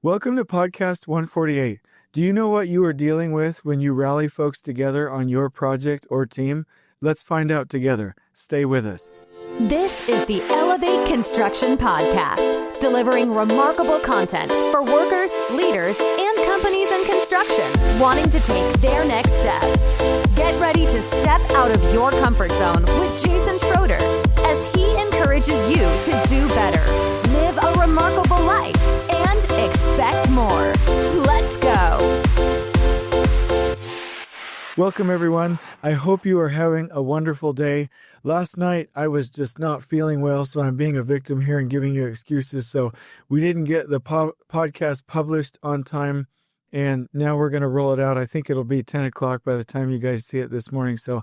Welcome to Podcast 148. Do you know what you are dealing with when you rally folks together on your project or team? Let's find out together. Stay with us. This is the Elevate Construction Podcast, delivering remarkable content for workers, leaders, and companies in construction wanting to take their next step. Get ready to step out of your comfort zone with Jason Schroeder as he encourages you to do better, live a remarkable life, and expect more. Let's go. Welcome, everyone. I hope you are having a wonderful day. Last night, I was just not feeling well, so I'm being a victim here and giving you excuses. So we didn't get the podcast published on time, and now we're going to roll it out. I think it'll be 10 o'clock by the time you guys see it this morning. So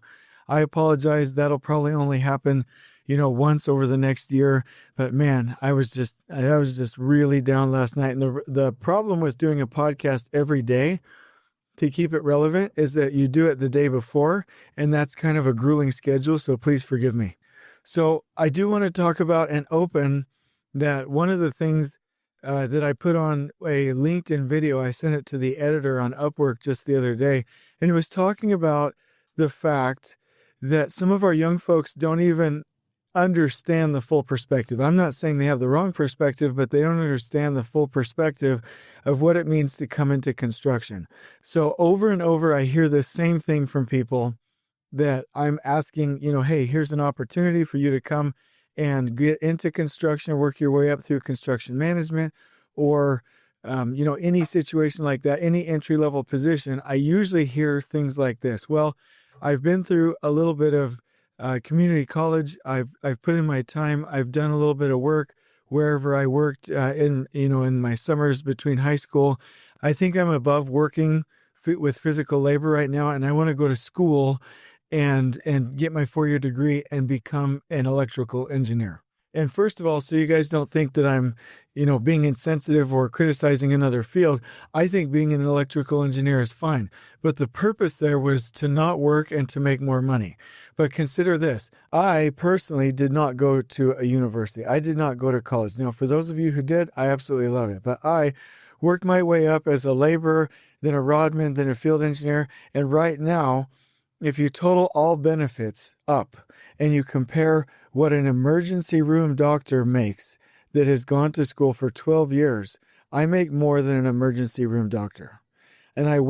I apologize. That'll probably only happen, once over the next year. But man, I was just really down last night. And the problem with doing a podcast every day to keep it relevant is that you do it the day before, and that's kind of a grueling schedule, so please forgive me. So I do want to talk about and open that one of the things that I put on a LinkedIn video, I sent it to the editor on Upwork just the other day, and it was talking about the fact that some of our young folks don't even understand the full perspective. I'm not saying they have the wrong perspective, but they don't understand the full perspective of what it means to come into construction. So over and over, I hear the same thing from people that I'm asking, hey, here's an opportunity for you to come and get into construction, work your way up through construction management, or, any situation like that, any entry-level position. I usually hear things like this. Well, I've been through a little bit of community college. I've put in my time. I've done a little bit of work wherever I worked in my summers between high school. I think I'm above working with physical labor right now, and I want to go to school and get my 4-year degree and become an electrical engineer. And first of all, so you guys don't think that I'm, being insensitive or criticizing another field, I think being an electrical engineer is fine. But the purpose there was to not work and to make more money. But consider this. I personally did not go to a university. I did not go to college. Now, for those of you who did, I absolutely love it. But I worked my way up as a laborer, then a rodman, then a field engineer. And right now, if you total all benefits up and you compare what an emergency room doctor makes that has gone to school for 12 years, I make more than an emergency room doctor. And I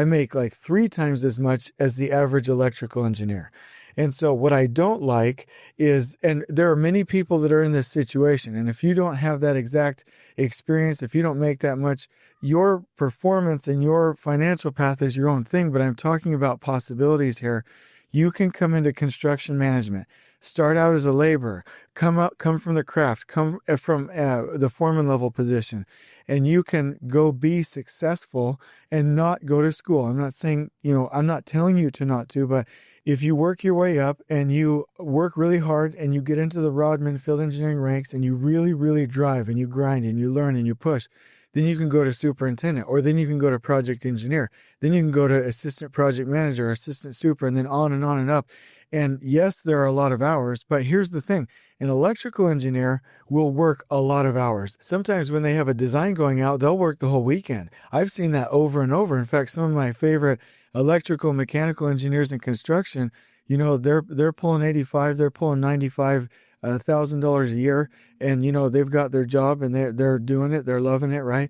make like 3 times as much as the average electrical engineer. And so what I don't like is, and there are many people that are in this situation, and if you don't have that exact experience, if you don't make that much, your performance and your financial path is your own thing, but I'm talking about possibilities here. You can come into construction management, start out as a laborer, come from the craft, come from the foreman level position, and you can go be successful and not go to school. I'm not saying, I'm not telling you to not to, but if you work your way up and you work really hard and you get into the rodman field engineering ranks and you really, really drive and you grind and you learn and you push, then you can go to superintendent, or then you can go to project engineer. Then you can go to assistant project manager, assistant super, and then on and up. And yes, there are a lot of hours, but here's the thing. An electrical engineer will work a lot of hours. Sometimes when they have a design going out, they'll work the whole weekend. I've seen that over and over. In fact, some of my favorite electrical, mechanical engineers in construction, they're pulling 85, they're pulling 95 $1,000 a year, and they've got their job and they're doing it, they're loving it, right?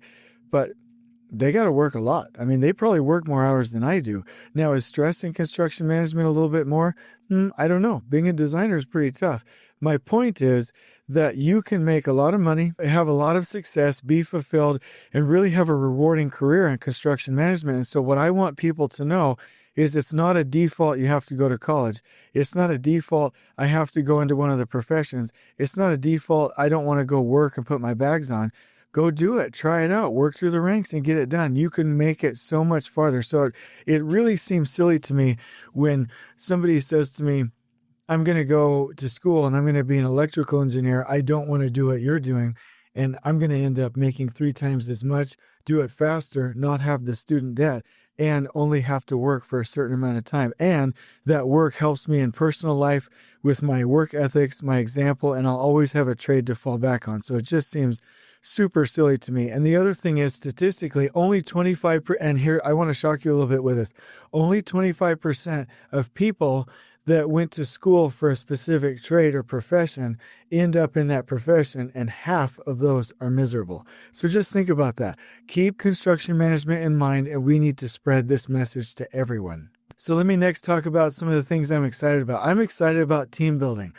But they got to work a lot. I mean, they probably work more hours than I do. Now, is stress in construction management a little bit more? I don't know. Being a designer is pretty tough. My point is that you can make a lot of money, have a lot of success, be fulfilled, and really have a rewarding career in construction management. And so what I want people to know is it's not a default you have to go to college. It's not a default I have to go into one of the professions. It's not a default I don't want to go work and put my bags on. Go do it. Try it out. Work through the ranks and get it done. You can make it so much farther. So it really seems silly to me when somebody says to me, I'm going to go to school and I'm going to be an electrical engineer. I don't want to do what you're doing. And I'm going to end up making 3 times as much, do it faster, not have the student debt, and only have to work for a certain amount of time. And that work helps me in personal life with my work ethics, my example, and I'll always have a trade to fall back on. So it just seems super silly to me. And the other thing is, statistically, only 25%, and here I want to shock you a little bit with this, only 25% of people that went to school for a specific trade or profession end up in that profession, and half of those are miserable. So just think about that. Keep construction management in mind, and we need to spread this message to everyone. So let me next talk about some of the things I'm excited about. I'm excited about team building.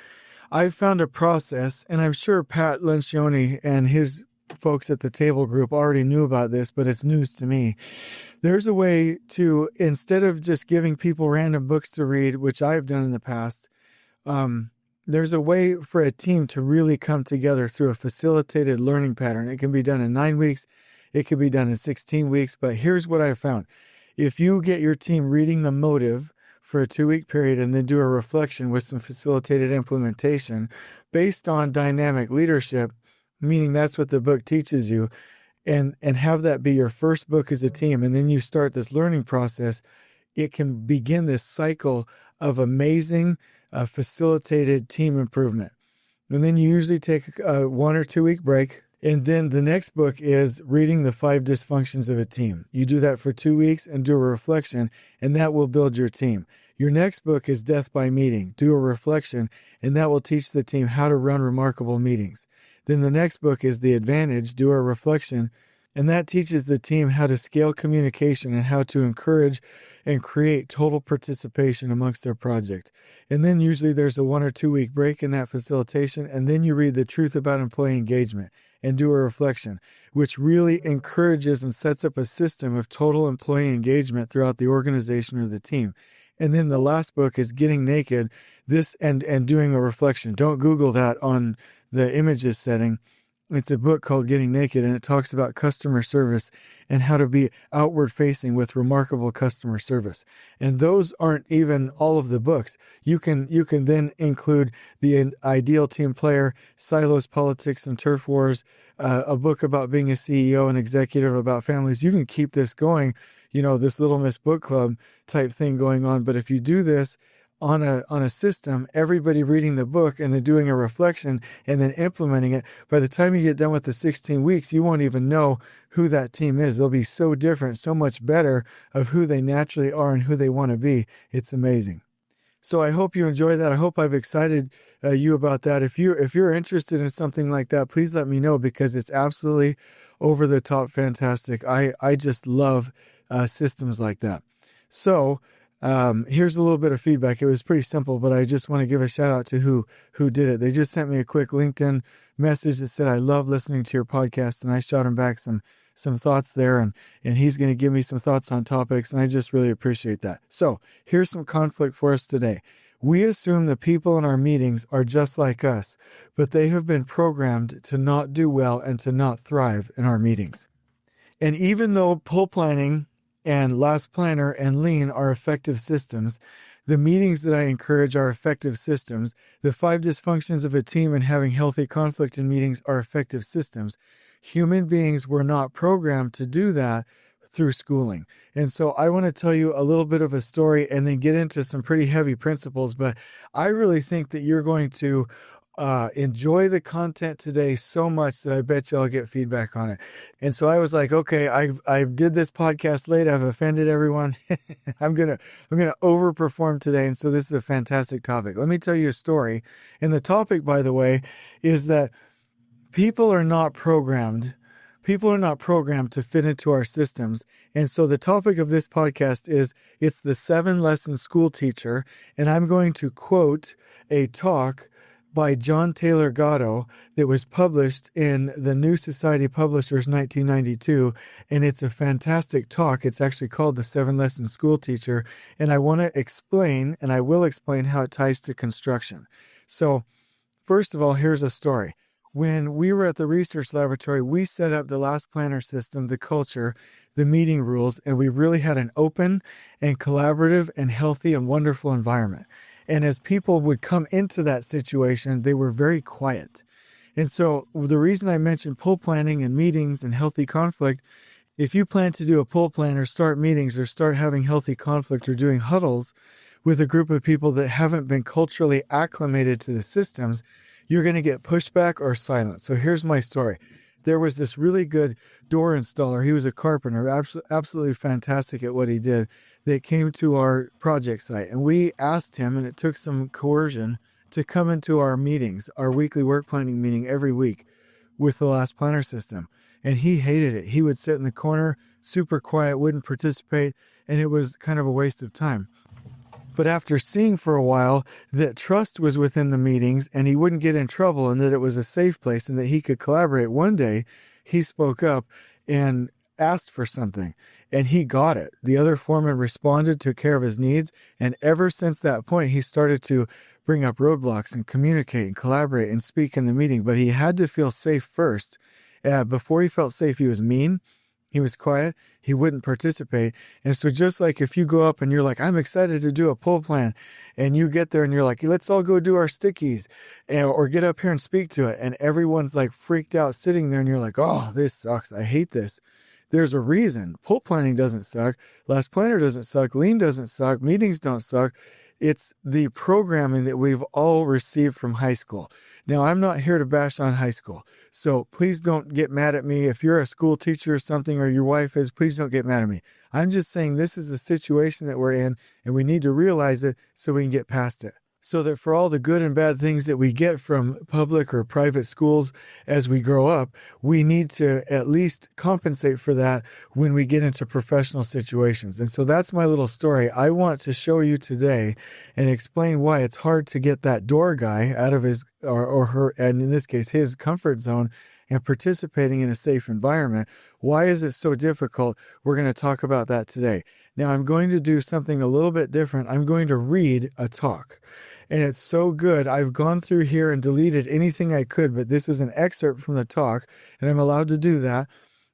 I've found a process, and I'm sure Pat Lencioni and his folks at the table group already knew about this, but it's news to me. There's a way to, instead of just giving people random books to read, which I've done in the past, there's a way for a team to really come together through a facilitated learning pattern. It can be done in 9 weeks. It can be done in 16 weeks. But here's what I found. If you get your team reading the motive for a 2-week period and then do a reflection with some facilitated implementation based on dynamic leadership, meaning that's what the book teaches you, and have that be your first book as a team, and then you start this learning process, it can begin this cycle of amazing facilitated team improvement. And then you usually take a 1 or 2 week break. And then the next book is reading the 5 dysfunctions of a team. You do that for 2 weeks and do a reflection, and that will build your team. Your next book is Death by Meeting. Do a reflection, and that will teach the team how to run remarkable meetings. Then the next book is The Advantage. Do a reflection, and that teaches the team how to scale communication and how to encourage and create total participation amongst their project. And then usually there's a 1 or 2 week break in that facilitation, and then you read The Truth About Employee Engagement and do a reflection, which really encourages and sets up a system of total employee engagement throughout the organization or the team. And then the last book is Getting Naked, this and doing a reflection. Don't Google that on the images setting. It's a book called Getting Naked, and it talks about customer service and how to be outward facing with remarkable customer service. And those aren't even all of the books. You can then include The Ideal Team Player, Silos, Politics, and Turf Wars, a book about being a CEO and executive about families. You can keep this going, this Little Miss Book Club type thing going on. But if you do this on a system, everybody reading the book and then doing a reflection and then implementing it, by the time you get done with the 16 weeks, you won't even know who that team is. They'll be so different, so much better of who they naturally are and who they want to be. It's amazing. So I hope you enjoy that. I hope I've excited you about that. If you're interested in something like that, please let me know, because it's absolutely over the top fantastic. I just love systems like that. So here's a little bit of feedback. It was pretty simple, but I just want to give a shout out to who did it. They just sent me a quick LinkedIn message that said, I love listening to your podcast. And I shot him back some thoughts there, and he's going to give me some thoughts on topics. And I just really appreciate that. So here's some conflict for us today. We assume the people in our meetings are just like us, but they have been programmed to not do well and to not thrive in our meetings. And even though pull planning and Last Planner and Lean are effective systems, the meetings that I encourage are effective systems. The 5 dysfunctions of a team and having healthy conflict in meetings are effective systems. Human beings were not programmed to do that through schooling. And so I want to tell you a little bit of a story and then get into some pretty heavy principles, but I really think that you're going to enjoy the content today so much that I bet you I'll get feedback on it. And so I was like, okay, I did this podcast late. I've offended everyone. I'm gonna overperform today. And so this is a fantastic topic. Let me tell you a story. And the topic, by the way, is that people are not programmed to fit into our systems. And so the topic of this podcast is, it's the 7-lesson school teacher. And I'm going to quote a talk by John Taylor Gatto that was published in the New Society Publishers 1992. And it's a fantastic talk. It's actually called the 7-lesson school teacher. And I want to explain, and I will explain how it ties to construction. So first of all, here's a story. When we were at the research laboratory, we set up the Last Planner system, the culture, the meeting rules, and we really had an open and collaborative and healthy and wonderful environment. And as people would come into that situation, they were very quiet. And so the reason I mentioned pull planning and meetings and healthy conflict, if you plan to do a pull plan or start meetings or start having healthy conflict or doing huddles with a group of people that haven't been culturally acclimated to the systems, you're going to get pushback or silence. So here's my story. There was this really good door installer. He was a carpenter, absolutely fantastic at what he did. They came to our project site, and we asked him, and it took some coercion, to come into our meetings, our weekly work planning meeting every week with the Last Planner system. And he hated it. He would sit in the corner, super quiet, wouldn't participate, and it was kind of a waste of time. But after seeing for a while that trust was within the meetings and he wouldn't get in trouble and that it was a safe place and that he could collaborate, one day he spoke up and asked for something, and he got it. The other foreman responded, took care of his needs, and ever since that point, he started to bring up roadblocks and communicate and collaborate and speak in the meeting. But he had to feel safe first. Before he felt safe, he was mean. He was quiet. He wouldn't participate. And so just like if you go up and you're like, I'm excited to do a pull plan, and you get there and you're like, let's all go do our stickies, or get up here and speak to it. And everyone's like freaked out sitting there and you're like, oh, this sucks. I hate this. There's a reason. Pull planning doesn't suck. Last Planner doesn't suck. Lean doesn't suck. Meetings don't suck. It's the programming that we've all received from high school. Now, I'm not here to bash on high school, so please don't get mad at me. If you're a school teacher or something, or your wife is, please don't get mad at me. I'm just saying this is a situation that we're in, and we need to realize it so we can get past it. So that for all the good and bad things that we get from public or private schools as we grow up, we need to at least compensate for that when we get into professional situations. And so that's my little story. I want to show you today and explain why it's hard to get that door guy out of his or her, and in this case, his comfort zone and participating in a safe environment. Why is it so difficult? We're going to talk about that today. Now, I'm going to do something a little bit different. I'm going to read a talk. And it's so good. I've gone through here and deleted anything I could, but this is an excerpt from the talk, and I'm allowed to do that.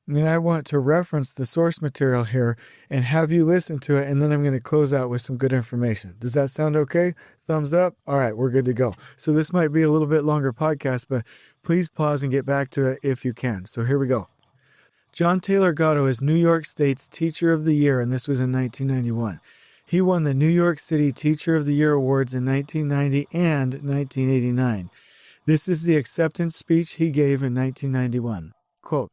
And I want to reference the source material here and have you listen to it, and then I'm going to close out with some good information. Does that sound okay? Thumbs up? All right, we're good to go. So this might be a little bit longer podcast, but please pause and get back to it if you can. So here we go. John Taylor Gatto is New York State's Teacher of the Year, and this was in 1991. He won the New York City Teacher of the Year Awards in 1990 and 1989. This is the acceptance speech he gave in 1991. Quote,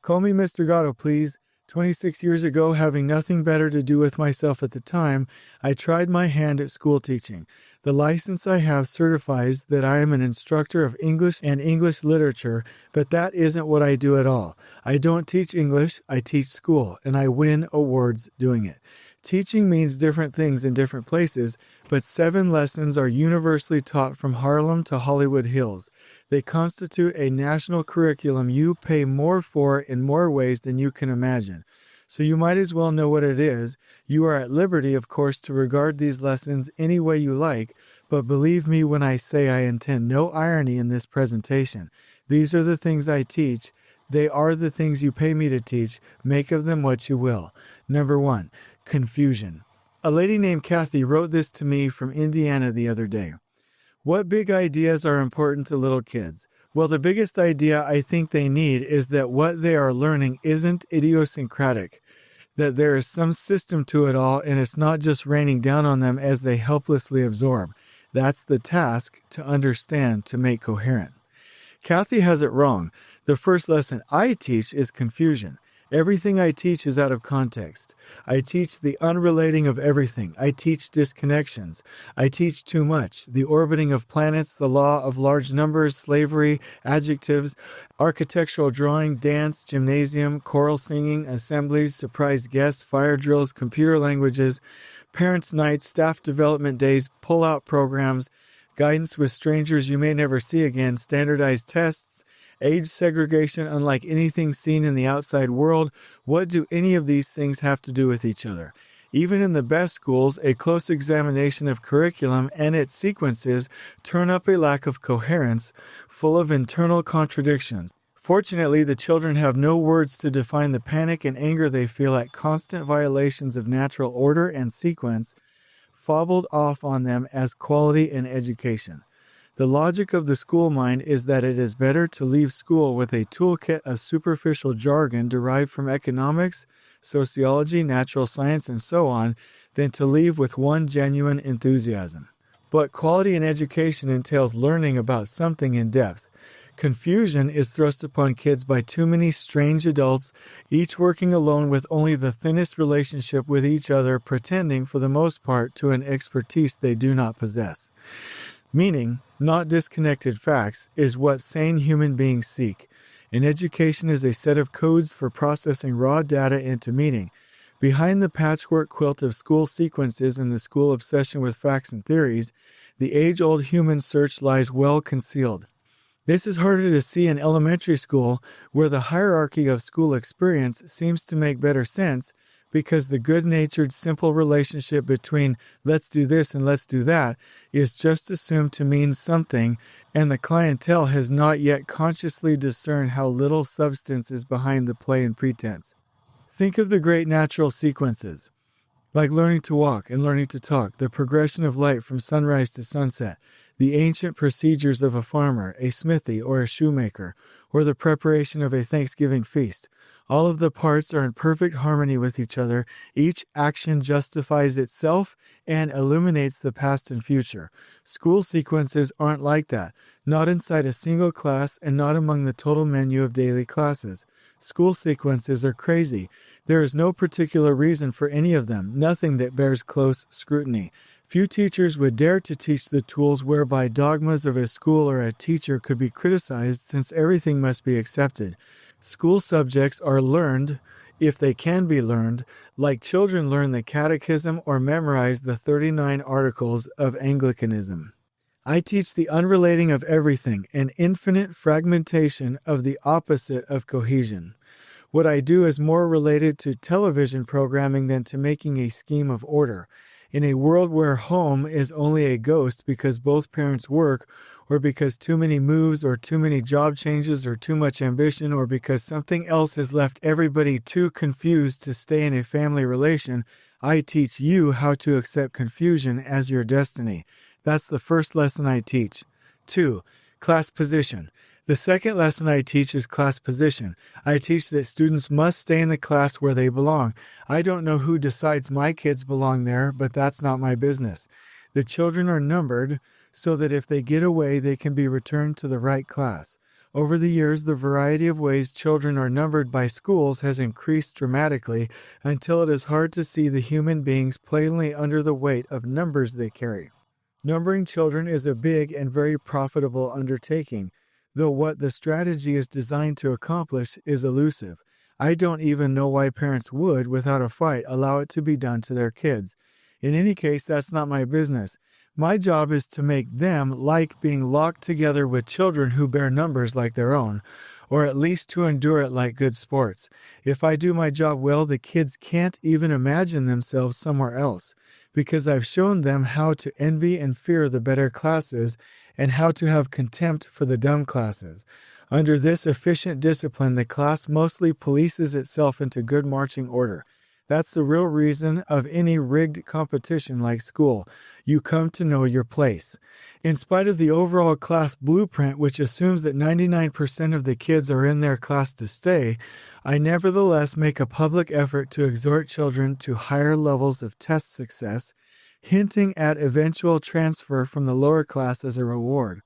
"Call me Mr. Gatto, please. 26 years ago, having nothing better to do with myself at the time, I tried my hand at school teaching. The license I have certifies that I am an instructor of English and English literature, but that isn't what I do at all. I don't teach English, I teach school, and I win awards doing it. Teaching means different things in different places, but 7 lessons are universally taught from Harlem to Hollywood Hills. They constitute a national curriculum you pay more for in more ways than you can imagine. So you might as well know what it is. You are at liberty, of course, to regard these lessons any way you like, but believe me when I say I intend no irony in this presentation. These are the things I teach. They are the things you pay me to teach. Make of them what you will. Number 1. Confusion. A lady named Kathy wrote this to me from Indiana the other day. What big ideas are important to little kids? Well, the biggest idea I think they need is that what they are learning isn't idiosyncratic, that there is some system to it all and it's not just raining down on them as they helplessly absorb. That's the task, to understand, to make coherent. Kathy has it wrong. The first lesson I teach is confusion. Everything I teach is out of context. I teach the unrelating of everything. I teach disconnections. I teach too much. The orbiting of planets, the law of large numbers, slavery, adjectives, architectural drawing, dance, gymnasium, choral singing, assemblies, surprise guests, fire drills, computer languages, parents' nights, staff development days, pull-out programs, guidance with strangers you may never see again, standardized tests, age segregation unlike anything seen in the outside world. What do any of these things have to do with each other? Even in the best schools, a close examination of curriculum and its sequences turn up a lack of coherence, full of internal contradictions. Fortunately, the children have no words to define the panic and anger they feel at constant violations of natural order and sequence, fobbled off on them as quality in education. The logic of the school mind is that it is better to leave school with a toolkit of superficial jargon derived from economics, sociology, natural science, and so on, than to leave with one genuine enthusiasm. But quality in education entails learning about something in depth. Confusion is thrust upon kids by too many strange adults, each working alone with only the thinnest relationship with each other, pretending for the most part to an expertise they do not possess. Meaning, not disconnected facts, is what sane human beings seek. An education is a set of codes for processing raw data into meaning. Behind the patchwork quilt of school sequences and the school obsession with facts and theories, the age-old human search lies well concealed. This is harder to see in elementary school, where the hierarchy of school experience seems to make better sense because the good-natured, simple relationship between let's do this and let's do that is just assumed to mean something, and the clientele has not yet consciously discerned how little substance is behind the play and pretense. Think of the great natural sequences, like learning to walk and learning to talk, the progression of light from sunrise to sunset, the ancient procedures of a farmer, a smithy, or a shoemaker, or the preparation of a Thanksgiving feast. All of the parts are in perfect harmony with each other. Each action justifies itself and illuminates the past and future. School sequences aren't like that, not inside a single class and not among the total menu of daily classes. School sequences are crazy. There is no particular reason for any of them, nothing that bears close scrutiny. Few teachers would dare to teach the tools whereby dogmas of a school or a teacher could be criticized, since everything must be accepted. School subjects are learned, if they can be learned, like children learn the catechism or memorize the 39 articles of Anglicanism. I teach the unrelating of everything, an infinite fragmentation of the opposite of cohesion. What I do is more related to television programming than to making a scheme of order. In a world where home is only a ghost because both parents work, or because too many moves, or too many job changes, or too much ambition, or because something else has left everybody too confused to stay in a family relation, I teach you how to accept confusion as your destiny. That's the first lesson I teach. 2. Class position. The second lesson I teach is class position. I teach that students must stay in the class where they belong. I don't know who decides my kids belong there, but that's not my business. The children are numbered so that if they get away, they can be returned to the right class. Over the years, the variety of ways children are numbered by schools has increased dramatically until it is hard to see the human beings plainly under the weight of numbers they carry. Numbering children is a big and very profitable undertaking, though what the strategy is designed to accomplish is elusive. I don't even know why parents would, without a fight, allow it to be done to their kids. In any case, that's not my business. My job is to make them like being locked together with children who bear numbers like their own, or at least to endure it like good sports. If I do my job well, the kids can't even imagine themselves somewhere else, because I've shown them how to envy and fear the better classes and how to have contempt for the dumb classes. Under this efficient discipline, the class mostly polices itself into good marching order. That's the real reason of any rigged competition like school. You come to know your place. In spite of the overall class blueprint, which assumes that 99% of the kids are in their class to stay, I nevertheless make a public effort to exhort children to higher levels of test success, hinting at eventual transfer from the lower class as a reward.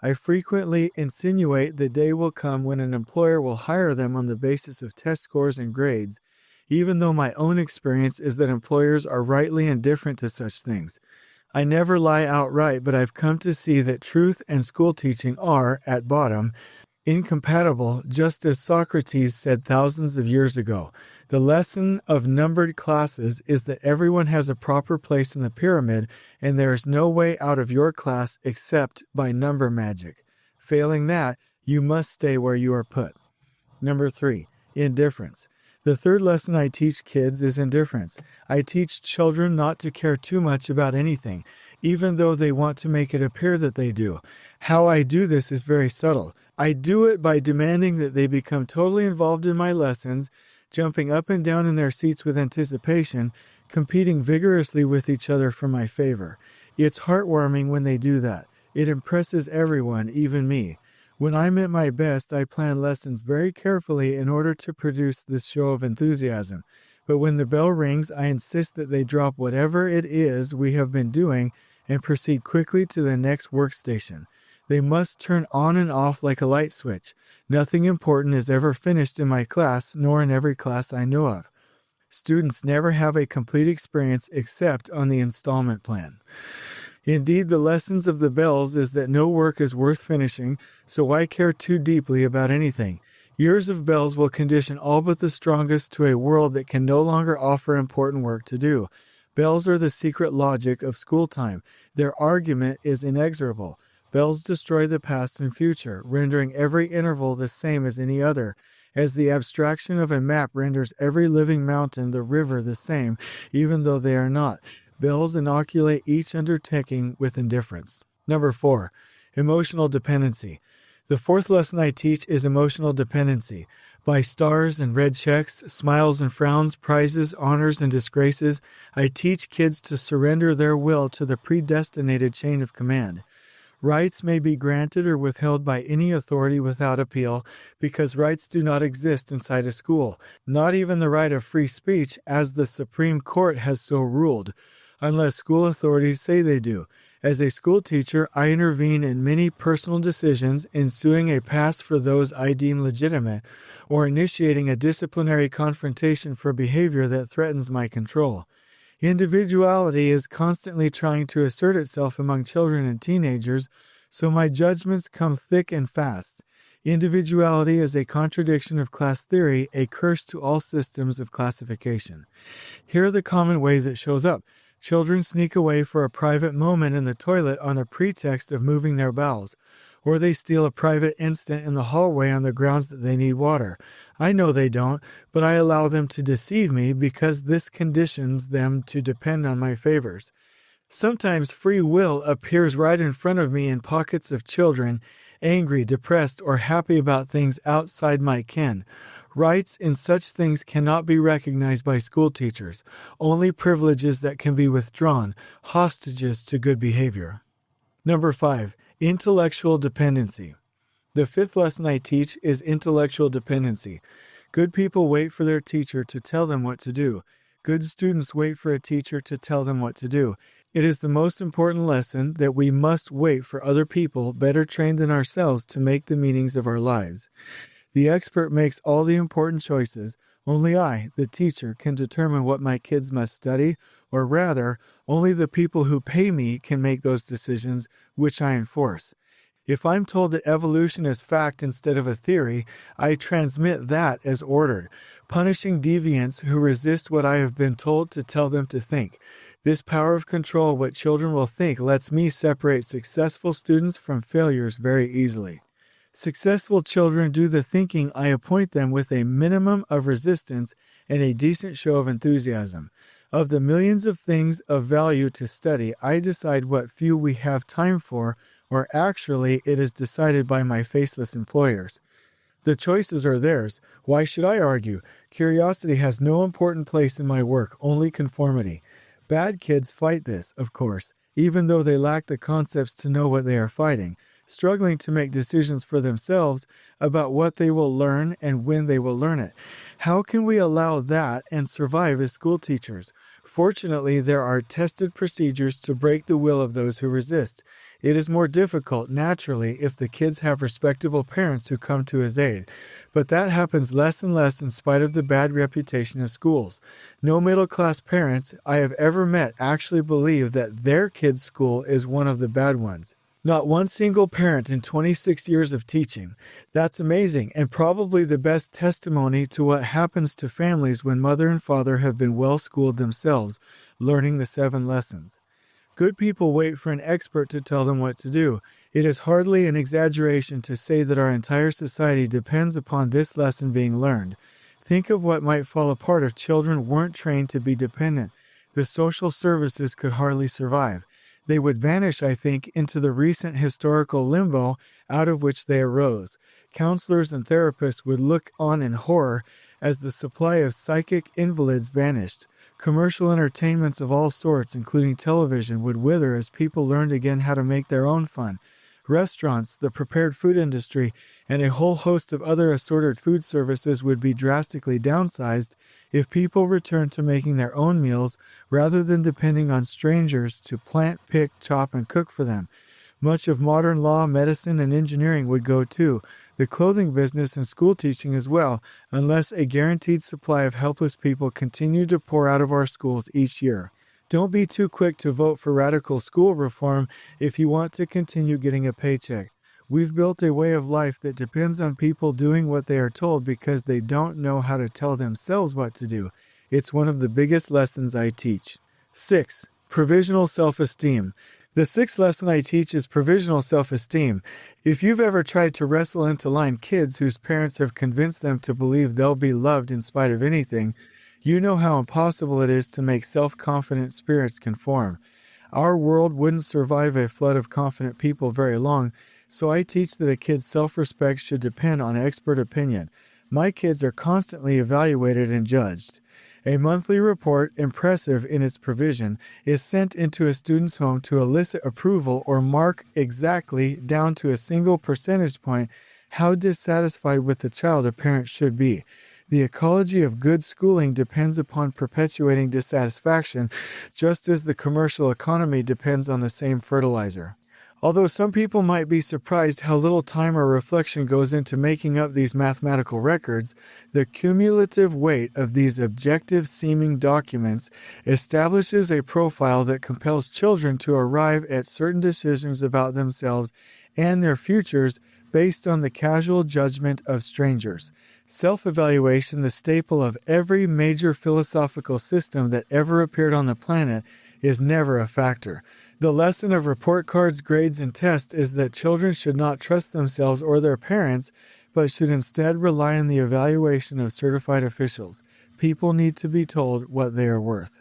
I frequently insinuate the day will come when an employer will hire them on the basis of test scores and grades, even though my own experience is that employers are rightly indifferent to such things. I never lie outright, but I've come to see that truth and school teaching are, at bottom, incompatible, just as Socrates said thousands of years ago. The lesson of numbered classes is that everyone has a proper place in the pyramid, and there is no way out of your class except by number magic. Failing that, you must stay where you are put. Number 3, indifference. The third lesson I teach kids is indifference. I teach children not to care too much about anything, even though they want to make it appear that they do. How I do this is very subtle. I do it by demanding that they become totally involved in my lessons, jumping up and down in their seats with anticipation, competing vigorously with each other for my favor. It's heartwarming when they do that. It impresses everyone, even me. When I'm at my best, I plan lessons very carefully in order to produce this show of enthusiasm. But when the bell rings, I insist that they drop whatever it is we have been doing and proceed quickly to the next workstation. They must turn on and off like a light switch. Nothing important is ever finished in my class, nor in every class I know of. Students never have a complete experience except on the installment plan. Indeed, the lessons of the bells is that no work is worth finishing, so why care too deeply about anything? Years of bells will condition all but the strongest to a world that can no longer offer important work to do. Bells are the secret logic of school time. Their argument is inexorable. Bells destroy the past and future, rendering every interval the same as any other. As the abstraction of a map renders every living mountain, the river, the same, even though they are not. Bells inoculate each undertaking with indifference. Number 4, emotional dependency. The fourth lesson I teach is emotional dependency. By stars and red checks, smiles and frowns, prizes, honors and disgraces, I teach kids to surrender their will to the predestinated chain of command. Rights may be granted or withheld by any authority without appeal, because rights do not exist inside a school, not even the right of free speech, as the Supreme Court has so ruled, unless school authorities say they do. As a school teacher, I intervene in many personal decisions, ensuing a pass for those I deem legitimate, or initiating a disciplinary confrontation for behavior that threatens my control. Individuality is constantly trying to assert itself among children and teenagers, so my judgments come thick and fast. Individuality is a contradiction of class theory, a curse to all systems of classification. Here are the common ways it shows up. Children sneak away for a private moment in the toilet on the pretext of moving their bowels, or they steal a private instant in the hallway on the grounds that they need water. I know they don't, but I allow them to deceive me because this conditions them to depend on my favors. Sometimes free will appears right in front of me in pockets of children, angry, depressed, or happy about things outside my ken. Rights in such things cannot be recognized by school teachers, only privileges that can be withdrawn, hostages to good behavior. Number 5, intellectual dependency. The fifth lesson I teach is intellectual dependency. Good people wait for their teacher to tell them what to do. Good students wait for a teacher to tell them what to do. It is the most important lesson that we must wait for other people better trained than ourselves to make the meanings of our lives. The expert makes all the important choices. Only I, the teacher, can determine what my kids must study, or rather, only the people who pay me can make those decisions, which I enforce. If I'm told that evolution is fact instead of a theory, I transmit that as ordered, punishing deviants who resist what I have been told to tell them to think. This power of control what children will think lets me separate successful students from failures very easily. Successful children do the thinking I appoint them with a minimum of resistance and a decent show of enthusiasm. Of the millions of things of value to study, I decide what few we have time for, or actually it is decided by my faceless employers. The choices are theirs. Why should I argue? Curiosity has no important place in my work, only conformity. Bad kids fight this, of course, even though they lack the concepts to know what they are fighting, struggling to make decisions for themselves about what they will learn and when they will learn it. How can we allow that and survive as school teachers? Fortunately, there are tested procedures to break the will of those who resist. It is more difficult, naturally, if the kids have respectable parents who come to his aid. But that happens less and less in spite of the bad reputation of schools. No middle-class parents I have ever met actually believe that their kid's school is one of the bad ones. Not one single parent in 26 years of teaching. That's amazing, and probably the best testimony to what happens to families when mother and father have been well-schooled themselves, learning the 7 lessons. Good people wait for an expert to tell them what to do. It is hardly an exaggeration to say that our entire society depends upon this lesson being learned. Think of what might fall apart if children weren't trained to be dependent. The social services could hardly survive. They would vanish, I think, into the recent historical limbo out of which they arose. Counselors and therapists would look on in horror as the supply of psychic invalids vanished. Commercial entertainments of all sorts, including television, would wither as people learned again how to make their own fun. Restaurants, the prepared food industry, and a whole host of other assorted food services would be drastically downsized if people returned to making their own meals rather than depending on strangers to plant, pick, chop, and cook for them. Much of modern law, medicine, and engineering would go too, the clothing business and school teaching as well, unless a guaranteed supply of helpless people continue to pour out of our schools each year. Don't be too quick to vote for radical school reform if you want to continue getting a paycheck. We've built a way of life that depends on people doing what they are told because they don't know how to tell themselves what to do. It's one of the biggest lessons I teach. 6. Provisional self-esteem. The sixth lesson I teach is provisional self-esteem. If you've ever tried to wrestle into line kids whose parents have convinced them to believe they'll be loved in spite of anything, you know how impossible it is to make self-confident spirits conform. Our world wouldn't survive a flood of confident people very long, so I teach that a kid's self-respect should depend on expert opinion. My kids are constantly evaluated and judged. A monthly report, impressive in its provision, is sent into a student's home to elicit approval or mark exactly, down to a single percentage point, how dissatisfied with the child a parent should be. The ecology of good schooling depends upon perpetuating dissatisfaction, just as the commercial economy depends on the same fertilizer. Although some people might be surprised how little time or reflection goes into making up these mathematical records, the cumulative weight of these objective-seeming documents establishes a profile that compels children to arrive at certain decisions about themselves and their futures based on the casual judgment of strangers. Self-evaluation, the staple of every major philosophical system that ever appeared on the planet, is never a factor. The lesson of report cards, grades, and tests is that children should not trust themselves or their parents, but should instead rely on the evaluation of certified officials. People need to be told what they are worth.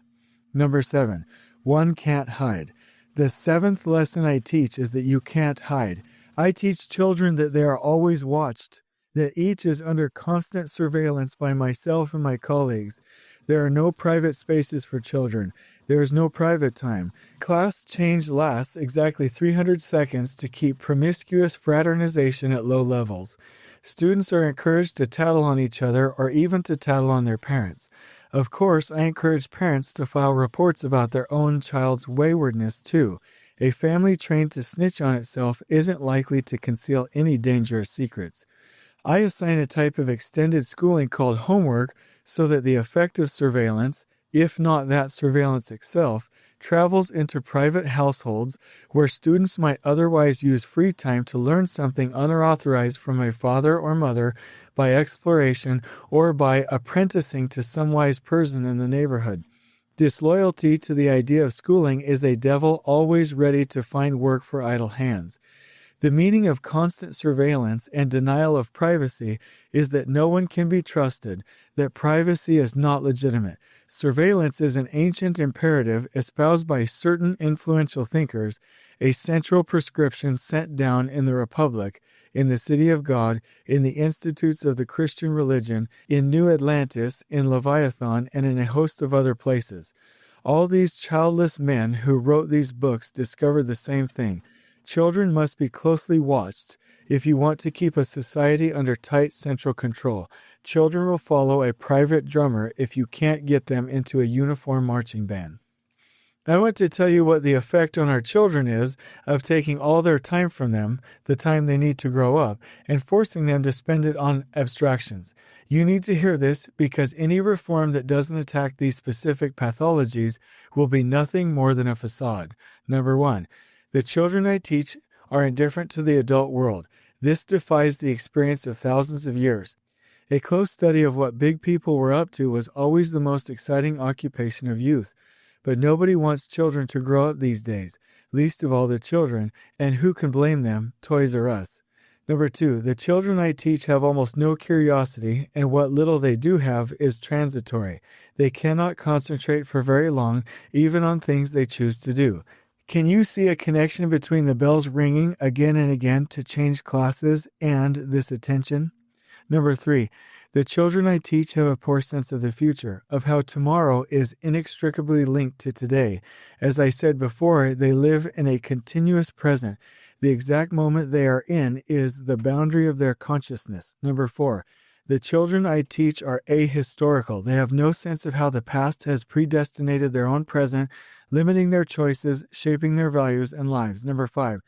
Number 7. One can't hide. The seventh lesson I teach is that you can't hide. I teach children that they are always watched, that each is under constant surveillance by myself and my colleagues. There are no private spaces for children. There is no private time. Class change lasts exactly 300 seconds to keep promiscuous fraternization at low levels. Students are encouraged to tattle on each other or even to tattle on their parents. Of course, I encourage parents to file reports about their own child's waywardness too. A family trained to snitch on itself isn't likely to conceal any dangerous secrets. I assign a type of extended schooling called homework so that the effect of surveillance, if not that surveillance itself, travels into private households where students might otherwise use free time to learn something unauthorized from a father or mother by exploration or by apprenticing to some wise person in the neighborhood. Disloyalty to the idea of schooling is a devil always ready to find work for idle hands. The meaning of constant surveillance and denial of privacy is that no one can be trusted, that privacy is not legitimate. Surveillance is an ancient imperative espoused by certain influential thinkers, a central prescription sent down in the Republic, in the City of God, in the Institutes of the Christian Religion, in New Atlantis, in Leviathan, and in a host of other places. All these childless men who wrote these books discovered the same thing. Children must be closely watched if you want to keep a society under tight central control. Children will follow a private drummer if you can't get them into a uniform marching band. I want to tell you what the effect on our children is of taking all their time from them, the time they need to grow up, and forcing them to spend it on abstractions. You need to hear this because any reform that doesn't attack these specific pathologies will be nothing more than a facade. Number 1. The children I teach are indifferent to the adult world. This defies the experience of thousands of years. A close study of what big people were up to was always the most exciting occupation of youth. But nobody wants children to grow up these days, least of all the children, and who can blame them? Toys R Us. Number 2, the children I teach have almost no curiosity, and what little they do have is transitory. They cannot concentrate for very long, even on things they choose to do. Can you see a connection between the bells ringing again and again to change classes and this attention? Number 3, the children I teach have a poor sense of the future, of how tomorrow is inextricably linked to today. As I said before, they live in a continuous present. The exact moment they are in is the boundary of their consciousness. Number 4, the children I teach are ahistorical. They have no sense of how the past has predestinated their own present, limiting their choices, shaping their values and lives. Number 5,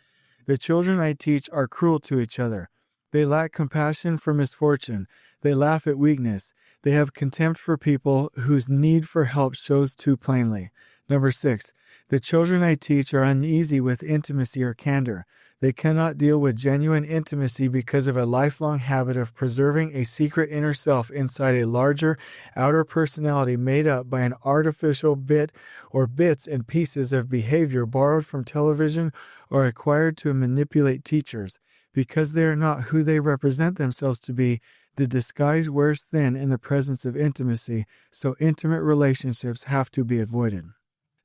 The children I teach are cruel to each other. They lack compassion for misfortune. They laugh at weakness. They have contempt for people whose need for help shows too plainly. Number 6. The children I teach are uneasy with intimacy or candor. They cannot deal with genuine intimacy because of a lifelong habit of preserving a secret inner self inside a larger outer personality made up by an artificial bit or bits and pieces of behavior borrowed from television or acquired to manipulate teachers. Because they are not who they represent themselves to be, the disguise wears thin in the presence of intimacy, so intimate relationships have to be avoided.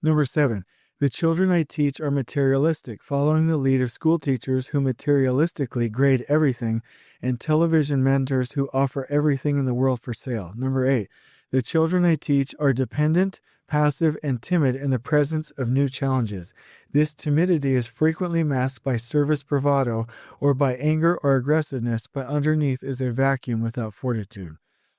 Number 7. The children I teach are materialistic, following the lead of school teachers who materialistically grade everything and television mentors who offer everything in the world for sale. Number 8. The children I teach are dependent, passive, and timid in the presence of new challenges. This timidity is frequently masked by service bravado or by anger or aggressiveness, but underneath is a vacuum without fortitude.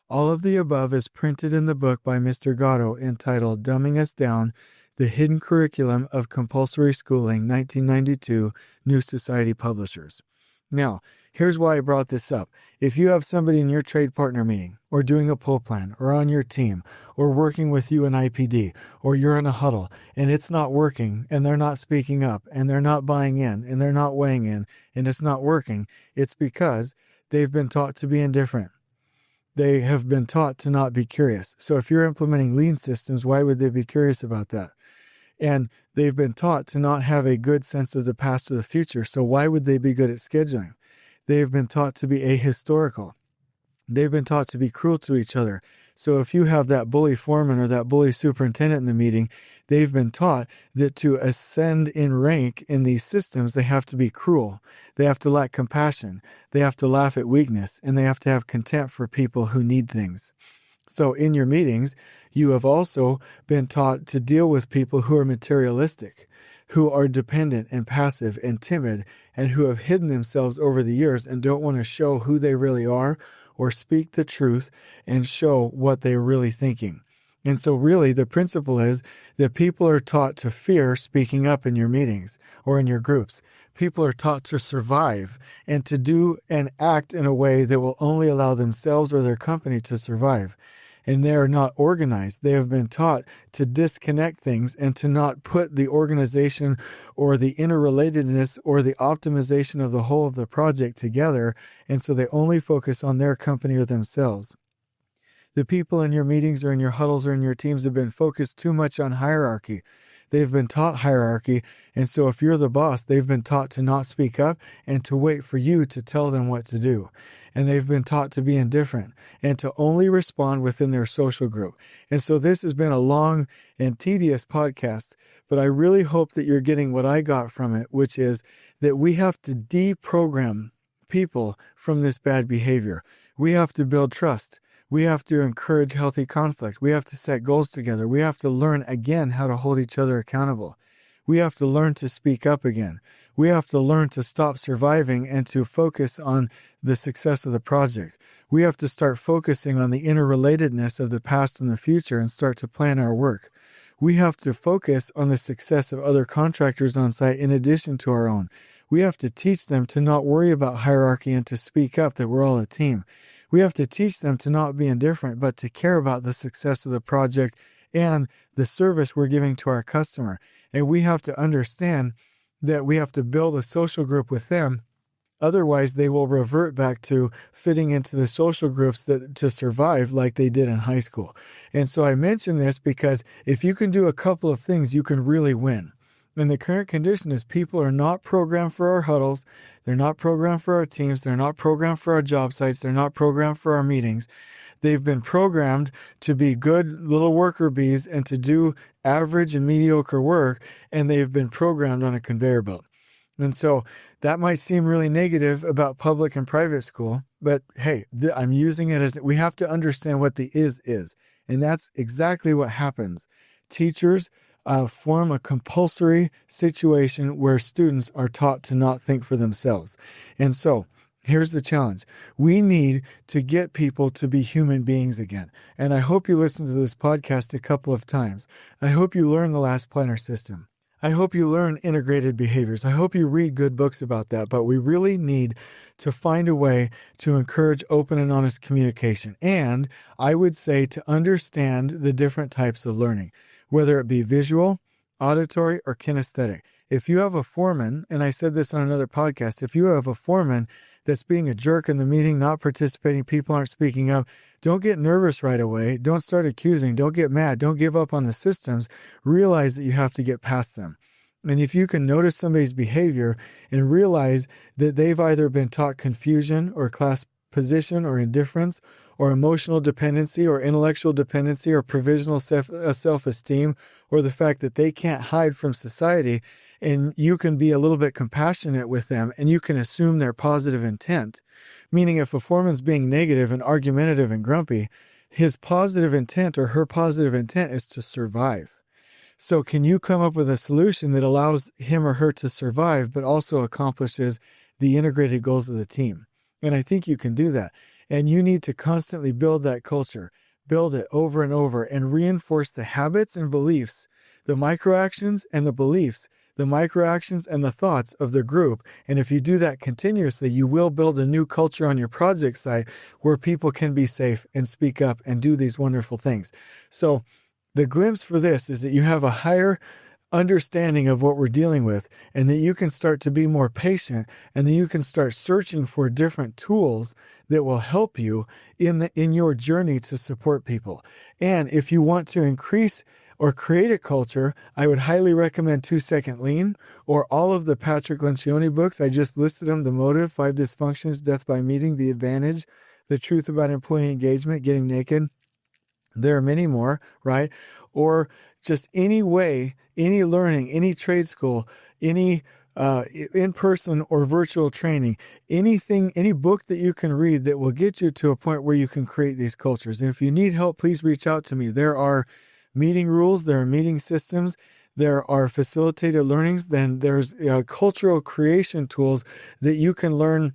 All of the above is printed in the book by Mr. Gatto entitled Dumbing Us Down, The Hidden Curriculum of Compulsory Schooling, 1992, New Society Publishers. Now, here's why I brought this up. If you have somebody in your trade partner meeting, or doing a pull plan, or on your team, or working with you in IPD, or you're in a huddle, and it's not working, and they're not speaking up, and they're not buying in, and they're not weighing in, and it's not working, it's because they've been taught to be indifferent. They have been taught to not be curious. So if you're implementing lean systems, why would they be curious about that? And they've been taught to not have a good sense of the past or the future. So why would they be good at scheduling? They've been taught to be ahistorical. They've been taught to be cruel to each other. So if you have that bully foreman or that bully superintendent in the meeting, they've been taught that to ascend in rank in these systems, they have to be cruel. They have to lack compassion. They have to laugh at weakness, and they have to have contempt for people who need things. So in your meetings, you have also been taught to deal with people who are materialistic, who are dependent and passive and timid, and who have hidden themselves over the years and don't want to show who they really are or speak the truth and show what they're really thinking. And so really the principle is that people are taught to fear speaking up in your meetings or in your groups. People are taught to survive and to do and act in a way that will only allow themselves or their company to survive. And they are not organized. They have been taught to disconnect things and to not put the organization or the interrelatedness or the optimization of the whole of the project together. And so they only focus on their company or themselves. The people in your meetings or in your huddles or in your teams have been focused too much on hierarchy. They've been taught hierarchy, and so if you're the boss, they've been taught to not speak up and to wait for you to tell them what to do. And they've been taught to be indifferent and to only respond within their social group. And so this has been a long and tedious podcast, but I really hope that you're getting what I got from it, which is that we have to deprogram people from this bad behavior. We have to build trust. We have to encourage healthy conflict. We have to set goals together. We have to learn again how to hold each other accountable. We have to learn to speak up again. We have to learn to stop surviving and to focus on the success of the project. We have to start focusing on the interrelatedness of the past and the future and start to plan our work. We have to focus on the success of other contractors on site in addition to our own. We have to teach them to not worry about hierarchy and to speak up that we're all a team. We have to teach them to not be indifferent, but to care about the success of the project and the service we're giving to our customer. And we have to understand that we have to build a social group with them. Otherwise, they will revert back to fitting into the social groups that to survive like they did in high school. And so I mention this because if you can do a couple of things, you can really win. And the current condition is people are not programmed for our huddles. They're not programmed for our teams. They're not programmed for our job sites. They're not programmed for our meetings. They've been programmed to be good little worker bees and to do average and mediocre work. And they've been programmed on a conveyor belt. And so that might seem really negative about public and private school. But hey, I'm using it as we have to understand what the is. And that's exactly what happens. Teachers form a compulsory situation where students are taught to not think for themselves. And so here's the challenge. We need to get people to be human beings again. And I hope you listen to this podcast a couple of times. I hope you learn the last planner system. I hope you learn integrated behaviors. I hope you read good books about that, but we really need to find a way to encourage open and honest communication. And I would say to understand the different types of learning, whether it be visual, auditory, or kinesthetic. If you have a foreman, and I said this on another podcast, if you have a foreman that's being a jerk in the meeting, not participating, people aren't speaking up, don't get nervous right away. Don't start accusing. Don't get mad. Don't give up on the systems. Realize that you have to get past them. And if you can notice somebody's behavior and realize that they've either been taught confusion or class position or indifference or emotional dependency or intellectual dependency or provisional self-esteem, or the fact that they can't hide from society, and you can be a little bit compassionate with them and you can assume their positive intent. Meaning if a foreman's being negative and argumentative and grumpy, his positive intent or her positive intent is to survive. So can you come up with a solution that allows him or her to survive, but also accomplishes the integrated goals of the team? And I think you can do that. And you need to constantly build that culture, build it over and over, and reinforce the habits and beliefs, the microactions and the beliefs, the microactions and the thoughts of the group. And if you do that continuously, you will build a new culture on your project site where people can be safe and speak up and do these wonderful things. So the glimpse for this is that you have a higher understanding of what we're dealing with, and that you can start to be more patient, and that you can start searching for different tools that will help you in your journey to support people. And if you want to increase or create a culture, I would highly recommend 2 Second Lean or all of the Patrick Lencioni books. I just listed them: The Motive, 5 Dysfunctions, Death by Meeting, The Advantage, The Truth About Employee Engagement, Getting Naked. There are many more, right? Or just any way, any learning, any trade school, any in-person or virtual training, anything, any book that you can read that will get you to a point where you can create these cultures. And if you need help, please reach out to me. There are meeting rules, there are meeting systems, there are facilitated learnings, then there's cultural creation tools that you can learn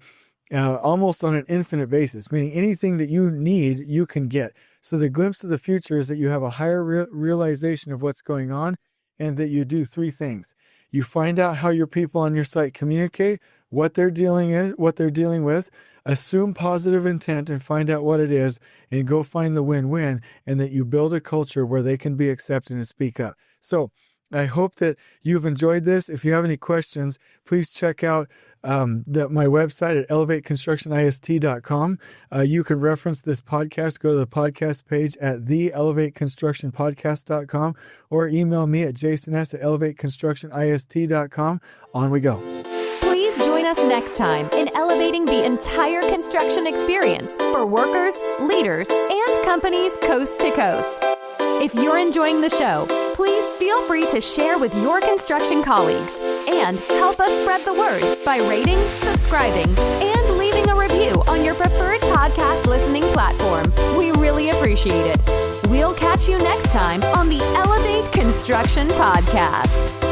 almost on an infinite basis, meaning anything that you need, you can get. So the glimpse of the future is that you have a higher realization of what's going on, and that you do 3 things. You find out how your people on your site communicate, what they're dealing with, assume positive intent and find out what it is, and go find the win-win, and that you build a culture where they can be accepted and speak up. So I hope that you've enjoyed this. If you have any questions, please check out my website at elevateconstructionist.com. You can reference this podcast, go to the podcast page at theelevateconstructionpodcast.com, or email me at jason@elevateconstructionist.com. On we go. Please join us next time in elevating the entire construction experience for workers, leaders, and companies coast to coast. If you're enjoying the show, please feel free to share with your construction colleagues and help us spread the word by rating, subscribing, and leaving a review on your preferred podcast listening platform. We really appreciate it. We'll catch you next time on the Elevate Construction Podcast.